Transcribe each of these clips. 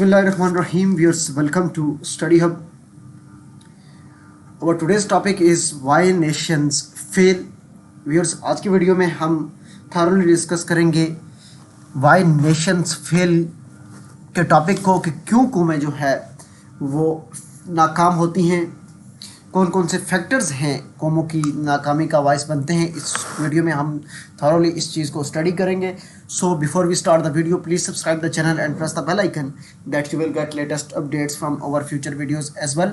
Bismillahirrahmanirrahim. Viewers, welcome to Study Hub. Our today's topic is why nations fail. Viewers, आज की video में हम thoroughly discuss करेंगे why nations fail के topic को कि क्यों कौमें जो है वो नाकाम होती हैं, कौन कौन से फैक्टर्स हैं कौमों की नाकामी का बायस बनते हैं। इस वीडियो में हम थॉरोली इस चीज़ को स्टडी करेंगे। So before we start the video, please subscribe the channel and press the bell icon that you will get latest updates from our future videos as well.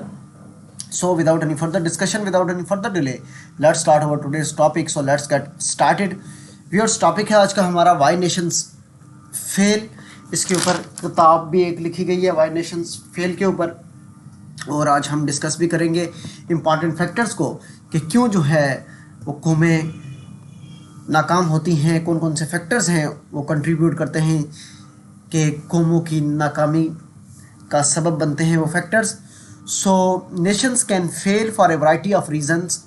So without any further discussion, without any further delay, let's start our today's topic. So let's get started. Viewers, topic है आज का हमारा why nations fail। इसके ऊपर किताब भी एक लिखी गई है why nations fail के ऊपर, और आज हम डिस्कस भी करेंगे इम्पॉर्टेंट फैक्टर्स को कि क्यों जो है वो कौमें नाकाम होती हैं, कौन कौन से फैक्टर्स हैं वो कंट्रीब्यूट करते हैं कि कौमों की नाकामी का सबब बनते हैं वो factors. So nations can fail for a variety of reasons,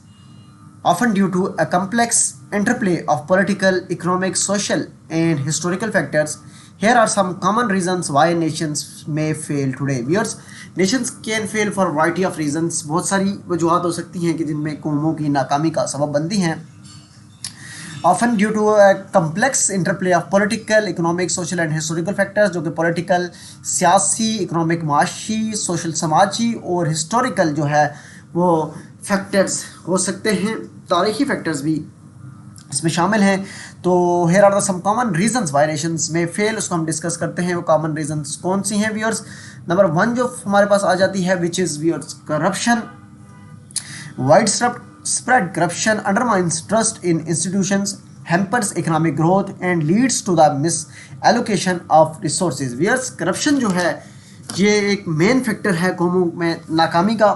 often due to a complex interplay of political, economic, social and historical factors. Here are some common reasons why nations may fail today. Viewers, nations can fail for a variety of reasons. बहुत सारी वजूहात हो सकती हैं कि जिनमें कौमों की नाकामी का सबब बनती हैं। Often due to a complex interplay of political, economic, social and historical factors, जो कि political, सियासी, economic, माशी, social, समाजी और historical जो है वो factors हो सकते हैं, तारीखी factors भी इसमें शामिल हैं। तो here are the some common reasons why nations may fail, उसको हम डिस्कस करते हैं। वो common reasons कौन सी हैं viewers? नंबर 1 जो हमारे पास आ जाती है which is viewers corruption. Widespread corruption undermines trust in institutions, hampers economic growth and leads to the misallocation of resources. Viewers, corruption जो है ये एक मेन फैक्टर है कौमों में नाकामी का।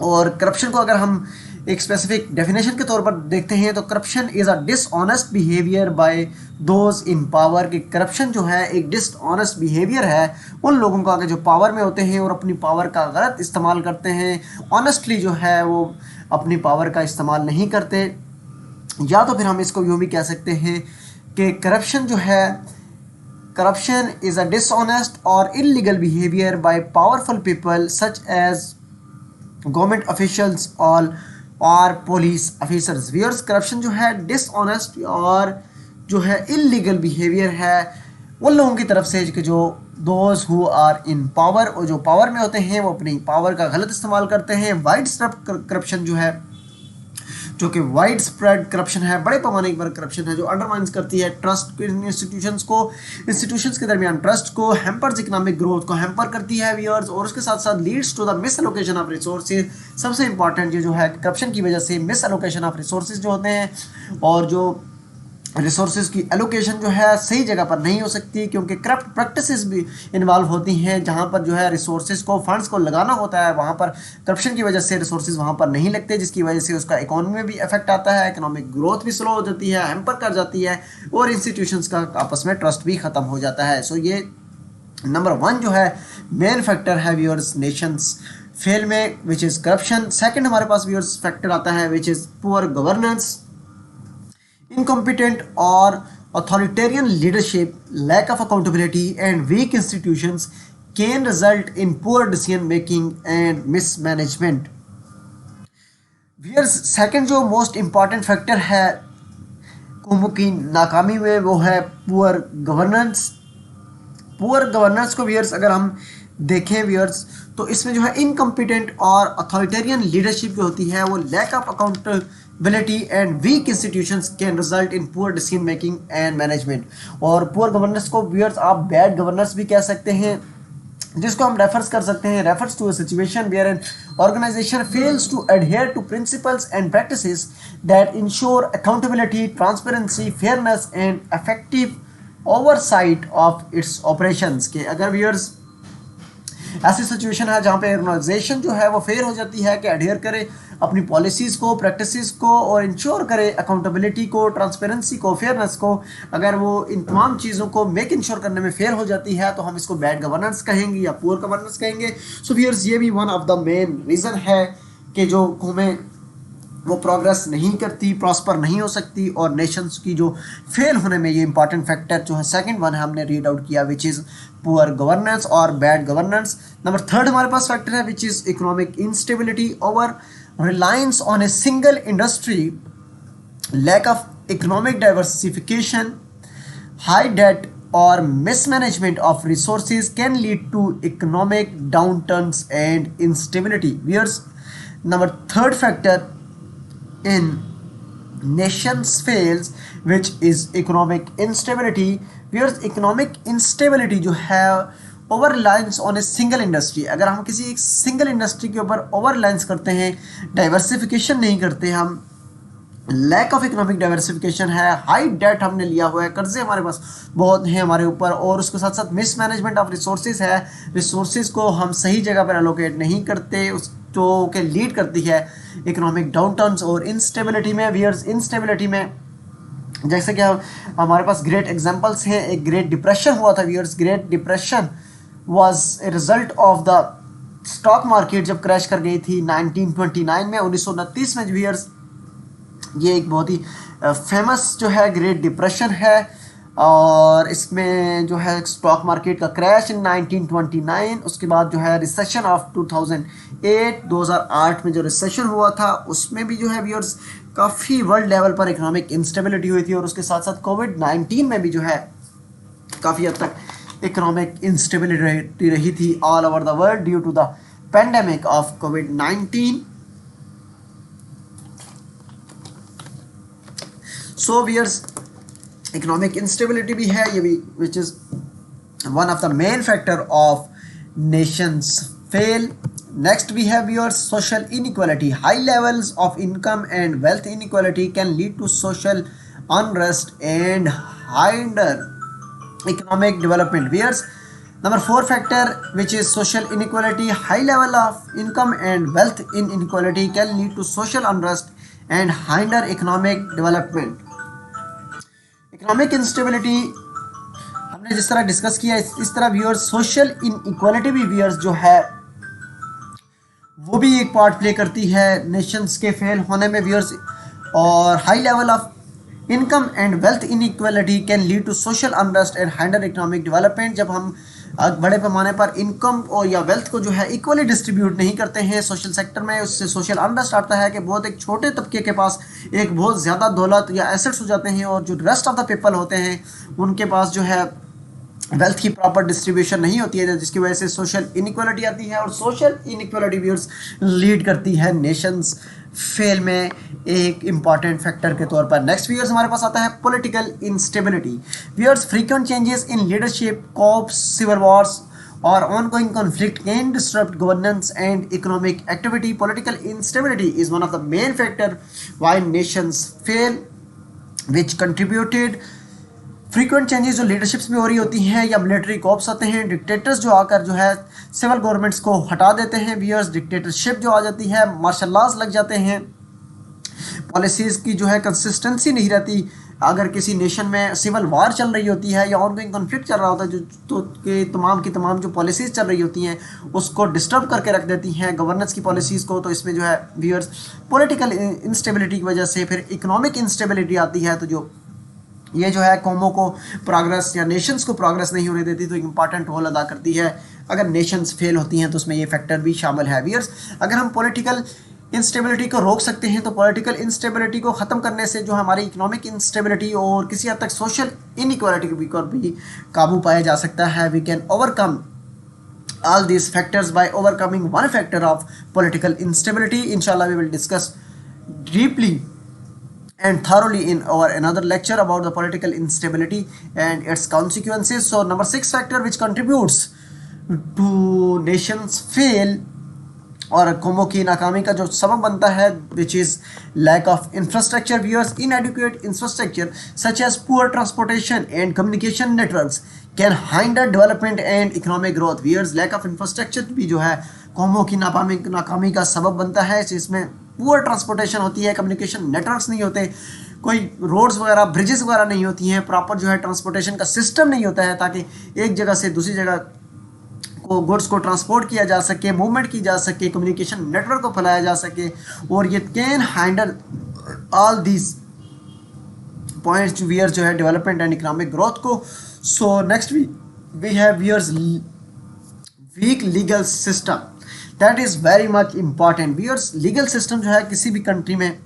और करप्शन को अगर हम एक स्पेसिफिक डेफिनेशन के तौर पर देखते हैं तो corruption is a dishonest behaviour by those in power. कि करप्शन जो है एक डिसऑनेस्ट बिहेवियर है उन लोगों का जो पावर में होते हैं और अपनी पावर का गलत इस्तेमाल करते हैं, ऑनेस्टली जो है वो अपनी पावर का इस्तेमाल नहीं करते। या तो फिर हम इसको यूँ भी कह सकते हैं कि करप्शन जो है, करप्शन इज़ अ डिसऑनेस्ट और illegal behaviour by powerful people such as government officials और पुलिस ऑफिसर्स। व्यूअर्स, करप्शन जो है डिसऑनेस्ट और जो है इलीगल बिहेवियर है उन लोगों की तरफ से कि जो those who are in power, और जो पावर में होते हैं वो अपनी पावर का गलत इस्तेमाल करते हैं। वाइड स्प्रेड करप्शन जो है, जो कि वाइड स्प्रेड करप्शन है, बड़े पैमाने पर करप्शन है जो अंडरमाइंस करती है ट्रस्ट इंस्टीट्यूशंस को, इंस्टीट्यूशंस के दरमियान ट्रस्ट को, हैम्पर्स इकोनॉमिक ग्रोथ को हैम्पर करती है व्यूअर्स, और उसके साथ साथ leads to the misallocation of resources. सबसे इंपॉर्टेंट ये जो है करप्शन की वजह से मिस एलोकेशन ऑफ रिसोर्सेज जो होते हैं, और जो रिसोर्सेज की एलोकेशन जो है सही जगह पर नहीं हो सकती क्योंकि करप्ट प्रैक्टिसेस भी इन्वॉल्व होती हैं। जहाँ पर जो है रिसोर्सेज को, फंड्स को लगाना होता है वहाँ पर करप्शन की वजह से रिसोर्सेज वहाँ पर नहीं लगते, जिसकी वजह से उसका इकोनॉमी में भी इफेक्ट आता है, इकोनॉमिक ग्रोथ भी स्लो हो जाती है, हैम्पर कर जाती है, और इंस्टीट्यूशंस का आपस में ट्रस्ट भी ख़त्म हो जाता है। सो ये नंबर 1 जो है मेन फैक्टर है व्यूअर्स नेशंस फेल में, विच इज़ करप्शन। सेकेंड हमारे पास व्यूअर्स फैक्टर आता है which is poor governance. Incompetent or authoritarian leadership, lack of accountability and weak institutions can result in poor decision making and mismanagement. Viewers, second जो most important factor है कौमों की नाकामी में वो है poor governance. Poor governance को viewers अगर हम देखें viewers तो इसमें जो है इनकम्पिटेंट और अथॉरिटेरियन लीडरशिप जो होती है वो lack of accountability and weak institutions can result in poor decision making and management. और पुअर गवर्नेंस को व्यूअर्स आप बैड गवर्नेंस भी कह सकते हैं, जिसको हम रेफर्स कर सकते हैं, refers to a situation where an organisation fails to adhere to principles and practices that ensure accountability, transparency, fairness and effective oversight of its operations. के अगर व्यूअर्स ऐसी सिचुएशन है जहाँ पे ऑर्गेनाइजेशन जो है वो फेल हो जाती है कि एडहेयर करे अपनी पॉलिसीज़ को, प्रैक्टिसेस को, और इंश्योर करे अकाउंटेबिलिटी को, ट्रांसपेरेंसी को, फेयरनेस को, अगर वो इन तमाम चीज़ों को मेक इंश्योर करने में फेल हो जाती है तो हम इसको बैड गवर्नेंस कहेंगे या पुअर गवर्नेंस कहेंगे। सो व्यूअर्स, ये भी one of the main reason है कि जो कौमें वो प्रोग्रेस नहीं करती, प्रॉस्पर नहीं हो सकती, और नेशंस की जो फेल होने में ये इंपॉर्टेंट फैक्टर जो है सेकंड वन है हमने रीड आउट किया, विच इज़ पुअर गवर्नेंस और बैड गवर्नेंस। नंबर थर्ड हमारे पास फैक्टर है which is economic instability, over reliance on a single industry, lack of economic diversification, high debt or mismanagement of resources can lead to economic downturns and instability. Whereas number third factor in nations fails which is economic instability, whereas economic instability जो है over reliance on a single industry, अगर हम किसी एक single industry के ऊपर over Reliance करते हैं, डाइवर्सिफिकेशन नहीं करते हम, लैक ऑफ इकोनॉमिक डाइवर्सिफिकेशन है, हाई डेट हमने लिया हुआ है, कर्जे हमारे पास बहुत हैं हमारे ऊपर, और उसके साथ साथ मिसमैनेजमेंट ऑफ रिसोर्सेज है, रिसोर्सेज को हम सही जगह पर एलोकेट नहीं करते, उस जो के लीड करती है इकोनॉमिक डाउनटर्न्स और इंस्टेबिलिटी में। वियर्स इंस्टेबिलिटी में जैसे कि हमारे पास ग्रेट एग्जांपल्स हैं, एक ग्रेट डिप्रेशन हुआ था viewers, great depression was a result of the stock market जब क्रैश कर गई थी 1929 में, 1929 में वियर्स, ये एक बहुत ही फेमस जो है ग्रेट डिप्रेशन है, और इसमें जो है स्टॉक मार्केट का क्रैश इन 1929, उसके बाद जो है रिसेशन ऑफ 2008 में जो रिसेशन हुआ था उसमें भी जो है व्यूअर्स काफ़ी वर्ल्ड लेवल पर इकोनॉमिक इंस्टेबिलिटी हुई थी, और उसके साथ साथ कोविड-19 में भी जो है काफ़ी हद तक इकोनॉमिक इंस्टेबिलिटी रही थी all over the world due to the pandemic of कोविड-19। सो वियर्स इकोनॉमिक इंस्टेबिलिटी भी है ये भी, which is one of the main factor of nations fail. Next we have your social inequality, high levels of income and wealth inequality can lead to social unrest and hinder economic development. Whereas number 4 factor which is social inequality, high level of income and wealth inequality can lead to social unrest and hinder economic development. Economic instability हमने जिस तरह discuss किया इस तरह viewers social inequality भी viewers जो है वो भी एक पार्ट प्ले करती है नेशंस के फेल होने में व्यूअर्स, और high level of income and wealth inequality can lead to social unrest and hinder economic development. जब हम बड़े पैमाने पर इनकम और या वेल्थ को जो है इक्वली डिस्ट्रीब्यूट नहीं करते हैं सोशल सेक्टर में, उससे सोशल अनरेस्ट आता है कि बहुत एक छोटे तबके के पास एक बहुत ज़्यादा दौलत या एसेट्स हो जाते हैं, और जो रेस्ट ऑफ द पीपल होते हैं उनके पास जो है वेल्थ की प्रॉपर डिस्ट्रीब्यूशन नहीं होती है, जिसकी वजह से सोशल इनइक्वालिटी आती है, और सोशल इनइक्वालिटी व्यूअर्स लीड करती है नेशंस फेल में एक इम्पॉर्टेंट फैक्टर के तौर पर। नेक्स्ट व्यूअर्स हमारे पास आता है political instability. Viewers frequent changes in leadership, coups, civil wars और ongoing conflict can disrupt governance and economic activity. Political instability is one of the main factor why nations fail, which contributed frequent changes जो leaderships में हो रही होती हैं, या military cops आते हैं, डिक्टेटर्स जो आकर जो है सिविल गवर्नमेंट्स को हटा देते हैं व्यूअर्स, डिक्टेटरशिप जो आ जाती है, मार्शल लॉज लग जाते हैं, पॉलिसीज़ की जो है कंसिस्टेंसी नहीं रहती, अगर किसी नेशन में सिविल वार चल रही होती है या ऑनगोइंग कॉन्फ्लिक्ट चल रहा होता है जो तो के तमाम की तमाम जो पॉलिसीज़ चल रही होती हैं उसको डिस्टर्ब करके रख देती हैं गवर्नेंस की पॉलिसीज़ को, तो इसमें जो है व्यूअर्स पॉलिटिकल इंस्टेबिलिटी की वजह से फिर इकोनॉमिक इंस्टेबिलिटी आती है, तो जो ये जो है कौमों को प्रोग्रेस या नेशंस को प्रोग्रेस नहीं होने देती, तो एक इंपॉर्टेंट रोल अदा करती है। अगर नेशंस फेल होती हैं तो उसमें ये फैक्टर भी शामिल है व्यूअर्स। अगर हम पॉलिटिकल इंस्टेबिलिटी को रोक सकते हैं तो पॉलिटिकल इंस्टेबिलिटी को ख़त्म करने से जो हमारी इकोनॉमिक इंस्टेबिलिटी और किसी हद तक सोशल इनइक्वालिटी को भी काबू पाया जा सकता है। We can overcome all these factors by overcoming one factor of political instability. Inshallah we will discuss deeply and thoroughly in our another lecture about the political instability and its consequences. So number 6 factor which contributes to nations fail और कौमों की नाकामी का जो सबब बनता है which is lack of infrastructure. Viewers, inadequate infrastructure such as poor transportation and communication networks can hinder development and economic growth. Viewers, lack of infrastructure भी जो है कौमों की नाकामी का सबब बनता है, जिसमें पुअर ट्रांसपोर्टेशन होती है, कम्युनिकेशन नेटवर्क्स नहीं होते, कोई रोड्स वगैरह ब्रिजेस वगैरह नहीं होती हैं, प्रॉपर जो है ट्रांसपोर्टेशन का सिस्टम नहीं होता है ताकि एक जगह से दूसरी जगह गुड्स को ट्रांसपोर्ट किया जा सके, मूवमेंट की जा सके, कम्युनिकेशन नेटवर्क को फैलाया जा सके, और ये can handle all these points viewers जो है डेवलपमेंट एंड इकोनॉमिक ग्रोथ को. So next we have viewers weak legal system, that is very much important. Viewers legal system जो है किसी भी कंट्री में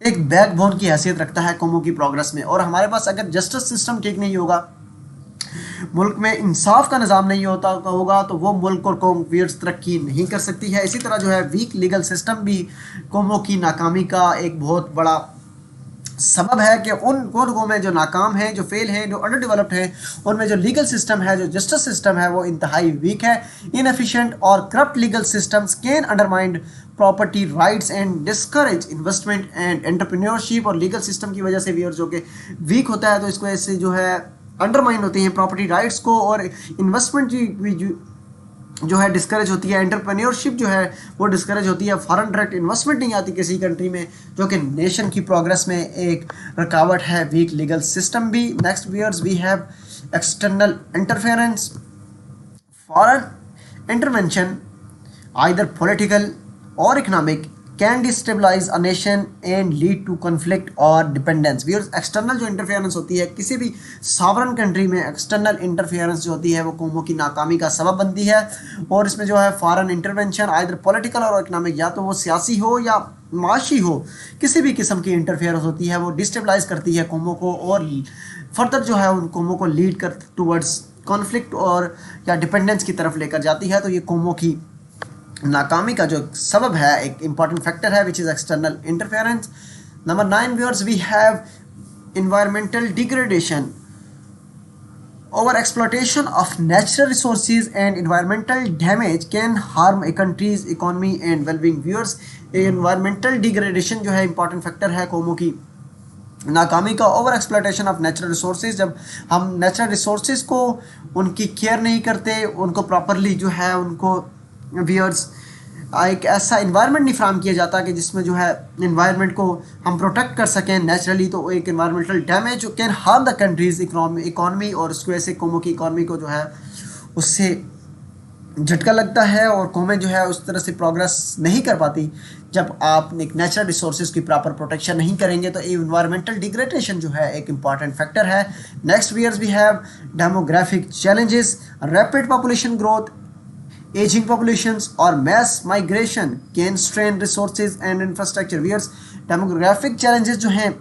एक बैकबोन की हैसियत रखता है कौमों की प्रोग्रेस में. और हमारे पास अगर जस्टिस सिस्टम ठीक नहीं होगा, मुल्क में इंसाफ का निज़ाम नहीं होगा तो वो मुल्क और कौम वियर्स तरक्की नहीं कर सकती है. इसी तरह जो है वीक लीगल सिस्टम भी कौमों की नाकामी का एक बहुत बड़ा सबब है कि उन कौमों में जो नाकाम हैं, जो फेल हैं, जो अंडर डेवलप्ड हैं, उनमें जो लीगल सिस्टम है, जो जस्टिस सिस्टम है, वो इंतहाई वीक है. इनएफिशिएंट और corrupt legal systems can undermine property rights and discourage investment and entrepreneurship. और लीगल सिस्टम की वजह से व्यूअर्स जो कि वीक होता है तो इसको ऐसे जो है अंडरमाइन होती हैं प्रॉपर्टी राइट्स को, और इन्वेस्टमेंट जो है डिस्करेज होती है, एंटरप्रेन्योरशिप जो है वो डिस्करेज होती है, फॉरेन डायरेक्ट इन्वेस्टमेंट नहीं आती किसी कंट्री में, जो कि नेशन की प्रोग्रेस में एक रुकावट है. वीक लीगल सिस्टम भी. Next viewers we have external interference, foreign intervention either political और economic can destabilise a nation and lead to conflict और डिपेंडेंस. व्यूअर्स एक्सटर्नल जो इंटरफेरेंस होती है किसी भी सॉवरन कंट्री में, एक्सटर्नल इंटरफेरेंस जो होती है वो कौमों की नाकामी का सबब बनती है. और इसमें जो है फॉरेन इंटरवेंशन आइदर पॉलिटिकल और इकोनॉमिक, या तो वो सियासी हो या माशी हो, किसी भी किस्म की इंटरफेरेंस होती है वो डिस्टेबलाइज करती है कौमों को और फर्दर जो है उन कौमों को लीड कर टूवर्ड्स कॉन्फ्लिक्ट और या डिपेंडेंस की तरफ लेकर जाती है. तो ये कौमों की नाकामी का जो सबब है, एक इंपॉर्टेंट फैक्टर है, which is external interference. Number 9 viewers we have environmental degradation, over exploitation of natural resources and environmental damage can harm a country's economy and well-being. viewers environmental degradation जो है important factor है कौमों की नाकामी का. Over exploitation of natural resources, जब हम natural resources को उनकी केयर नहीं करते, उनको प्रॉपरली जो है उनको व्यूअर्स एक ऐसा इन्वायरमेंट नहीं फ्राहम किया जाता कि जिसमें जो है इन्वायरमेंट को हम प्रोटेक्ट कर सकें नेचुरली, तो एक environmental damage can harm the countries economy और उसकी वजह से कौमों की इकॉनमी को जो है उससे झटका लगता है और कौमें जो है उस तरह से प्रोग्रेस नहीं कर पाती. जब आप एक नेचुरल रिसोर्सेज की प्रॉपर प्रोटेक्शन नहीं करेंगे तो इन्वायरमेंटल डिग्रेडेशन जो है एक इंपॉर्टेंट फैक्टर है. Next viewers we have demographic challenges, rapid population growth, ageing populations और mass migration can strain resources and infrastructure. Viewers demographic challenges जो हैं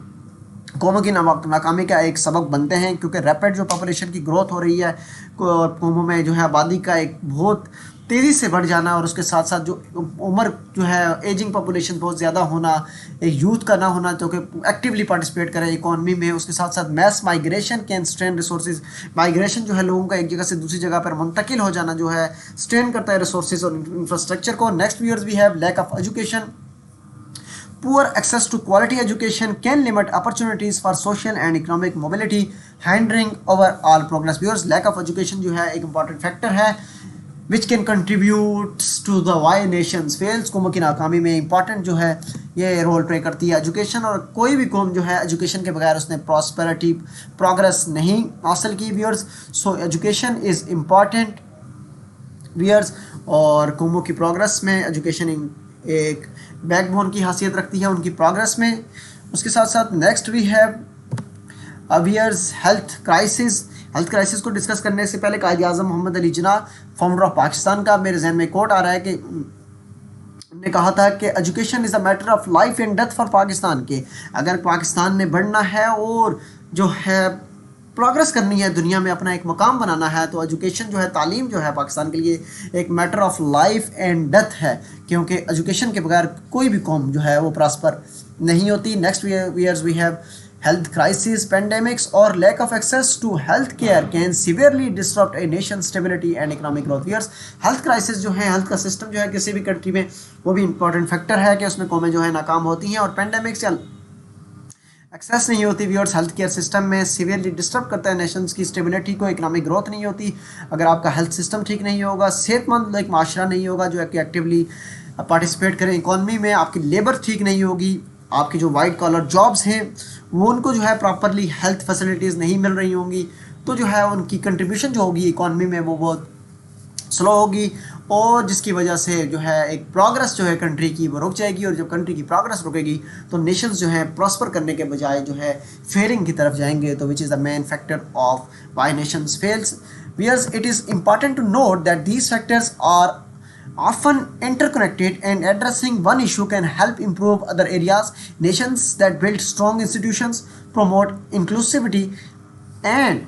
कौमों की नाकामी का एक सबक बनते हैं, क्योंकि रैपिड जो पॉपुलेशन की ग्रोथ हो रही है कौमों में जो है आबादी का एक बहुत तेज़ी से बढ़ जाना और उसके साथ साथ जो उम्र जो है एजिंग पॉपुलेशन बहुत ज़्यादा होना, एक यूथ का ना होना जो कि एक्टिवली पार्टिसिपेट करे इकॉनमी में, उसके साथ साथ mass migration can strain resources. Migration जो है लोगों का एक जगह से दूसरी जगह पर मुंतकिल हो जाना जो है स्ट्रेन करता है रिसोर्सेज और इंफ्रास्ट्रक्चर को. Next viewers we have lack of education, poor access to quality education can limit opportunities for social and economic mobility, hindering overall progress. Viewers, lack of education जो है एक important factor है which can contribute to the why nations fails. कौमों की नाकामी में important जो है ये रोल प्ले करती है एजुकेशन, और कोई भी कौम जो है एजुकेशन के बगैर उसने प्रॉस्पेरिटी प्रोग्रेस नहीं हासिल की. Viewers, so education is important viewers, और कौमों की प्रोग्रेस में एजुकेशन एक बैकबोन की हैसियत रखती है उनकी प्रोग्रेस में. उसके साथ साथ next we have viewers health crisis. Health crisis को डिस्कस करने से पहले कायद आज़म मोहम्मद अली जिन्ना, फाउंडर ऑफ पाकिस्तान का मेरे जहन में कोट आ रहा है कि उन्होंने कहा था कि education is a matter of life and death for Pakistan. के अगर पाकिस्तान ने बढ़ना है और जो है प्रोग्रेस करनी है, दुनिया में अपना एक मकाम बनाना है, तो एजुकेशन जो है तालीम जो है पाकिस्तान के लिए एक matter of life and death है, क्योंकि एजुकेशन के बगैर कोई भी कौम जो है वो प्रॉस्पर नहीं होती. Next viewers we have health crisis, pandemics और lack of access to health care can severely disturb a nation stability and economic growth. Viewers health crisis जो है, हेल्थ का सिस्टम जो है किसी भी कंट्री में वो भी इंपॉर्टेंट फैक्टर है कि उसमें कौमें जो है नाकाम होती हैं, और पेंडेमिक्स या एक्सेस नहीं होती व्यूअर्स हेल्थ केयर सिस्टम में, सीवियरली डिस्टर्ब करता है नेशंस की स्टेबिलिटी को, इकोनॉमिक ग्रोथ नहीं होती. अगर आपका हेल्थ सिस्टम ठीक नहीं होगा, सेहतमंद एक माशरा नहीं होगा जो है कि एक्टिवली पार्टिसिपेट करें इकॉनमी में, आपकी लेबर ठीक नहीं होगी, आपकी जो वाइट कॉलर जॉब्स हैं वो उनको जो है प्रॉपरली हेल्थ फैसिलिटीज़ नहीं मिल रही होंगी, तो जो है उनकी कंट्रीब्यूशन जो होगी इकॉनमी में वो बहुत स्लो होगी और जिसकी वजह से जो है एक प्रोग्रेस जो है कंट्री की वो रुक जाएगी, और जब कंट्री की प्रोग्रेस रुकेगी तो नेशंस जो है प्रॉस्पर करने के बजाय जो है फेयरिंग की तरफ जाएंगे, तो which is the main factor of why nations fails. Viewers, it is important to note that these factors are often interconnected, and addressing one issue can help improve other areas. Nations that build strong institutions, promote inclusivity, and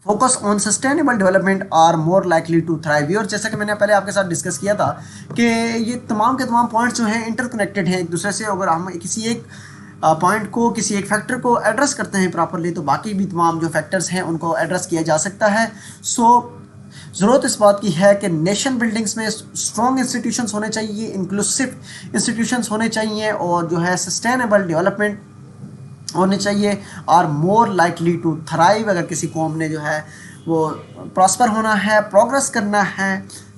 focus on sustainable development are more likely to thrive. और जैसा कि मैंने पहले आपके साथ discuss किया था कि ये तमाम के तमाम पॉइंट्स जो हैं इंटरकनेक्टेड हैं एक दूसरे से। अगर हम किसी एक पॉइंट को, किसी एक फैक्टर को एड्रेस करते हैं प्रॉपरली, तो बाकी भी तमाम जो फैक्टर्स हैं उनको एड्रेस किया जा सकता है। सो ज़रूरत इस बात की है कि नेशन बिल्डिंग्स में स्ट्रॉन्ग इंस्टीट्यूशंस होने चाहिए, इंक्लूसिव इंस्टीट्यूशंस होने चाहिए, और जो है सस्टेनेबल डेवलपमेंट होने चाहिए, और मोर लाइकली टू थराइव। अगर किसी कौम ने जो है वो प्रॉस्पर होना है, प्रोग्रेस करना है,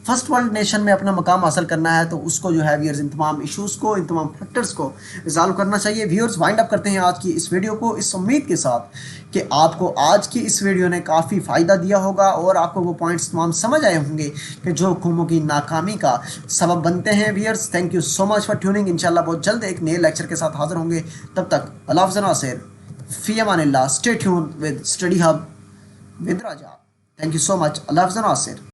फर्स्ट वर्ल्ड नेशन में अपना मकाम हासिल करना है, तो उसको जो है व्यूअर्स इन तमाम इश्यूज़ को, इन तमाम फैक्टर्स को रिजॉल्व करना चाहिए। व्यूअर्स वाइंड अप करते हैं आज की इस वीडियो को इस उम्मीद के साथ कि आपको आज की इस वीडियो ने काफ़ी फ़ायदा दिया होगा और आपको वो पॉइंट्स तमाम समझ आए होंगे कि जो कौमों की नाकामी का सबब बनते हैं। Viewers, thank you so much for tuning. इंशाल्लाह बहुत जल्द एक नए लेक्चर के साथ हाजिर होंगे। तब तक अल्लाह हाफ़िज़ नासिर, फ़ी अमानिल्लाह, stay tuned with study hub with Raja. Thank you so much. अल्लाह हाफ़िज़ नासिर।